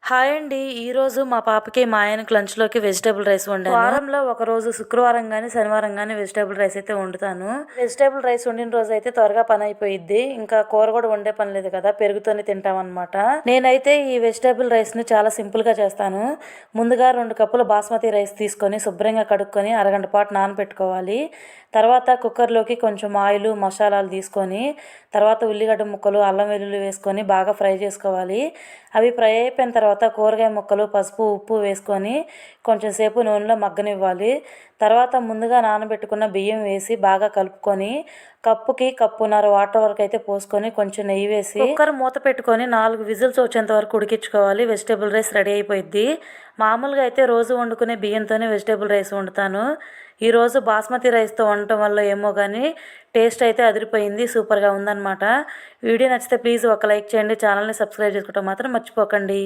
Hi అండి. ఈరోజు మా పాపకి మా ఆయనకి లంచ్లోకి వెజిటేబుల్ రైస్ వండాను. వారంలో ఒక రోజు శుక్రవారం కానీ శనివారం కానీ వెజిటేబుల్ రైస్ అయితే వండుతాను. వెజిటేబుల్ రైస్ వండిన రోజు అయితే త్వరగా పని అయిపోయిద్ది. ఇంకా కూర కూడా వండే పని లేదు కదా, పెరుగుతోనే తింటామన్నమాట. నేనైతే ఈ వెజిటేబుల్ రైస్ని చాలా సింపుల్గా చేస్తాను. ముందుగా 2 కప్పుల బాస్మతి రైస్ తీసుకొని శుభ్రంగా కడుక్కొని అరగంట పాటు నానబెట్టుకోవాలి. తర్వాత కుక్కర్లోకి కొంచెం ఆయిల్ మసాలాలు తీసుకొని తర్వాత ఉల్లిగడ్డ ముక్కలు అల్లం వెల్లుల్లి వేసుకొని బాగా ఫ్రై చేసుకోవాలి. అవి ఫ్రై అయిపోయిన తర్వాత కూరగాయ ముక్కలు పసుపు ఉప్పు వేసుకొని కొంచెం సేపు నూనెలో మగ్గనివ్వాలి. తర్వాత ముందుగా నానబెట్టుకున్న బియ్యం వేసి బాగా కలుపుకొని కప్పుకి కప్పున్నర వాటర్ వరకు అయితే పోసుకొని కొంచెం నెయ్యి వేసి కుక్కర్ మూత పెట్టుకొని 4 విజిల్స్ వచ్చేంత వరకు ఉడికించుకోవాలి. వెజిటేబుల్ రైస్ రెడీ అయిపోయింది. మామూలుగా అయితే రోజు వండుకునే బియ్యంతోనే వెజిటేబుల్ రైస్ వండుతాను. ఈరోజు బాస్మతి రైస్తో వండటం వల్ల ఏమో కానీ టేస్ట్ అయితే అదిరిపోయింది. సూపర్గా ఉందన్నమాట. వీడియో నచ్చితే ప్లీజ్ ఒక లైక్ చేయండి. ఛానల్ని సబ్స్క్రైబ్ చేసుకోవడం మాత్రం మర్చిపోకండి.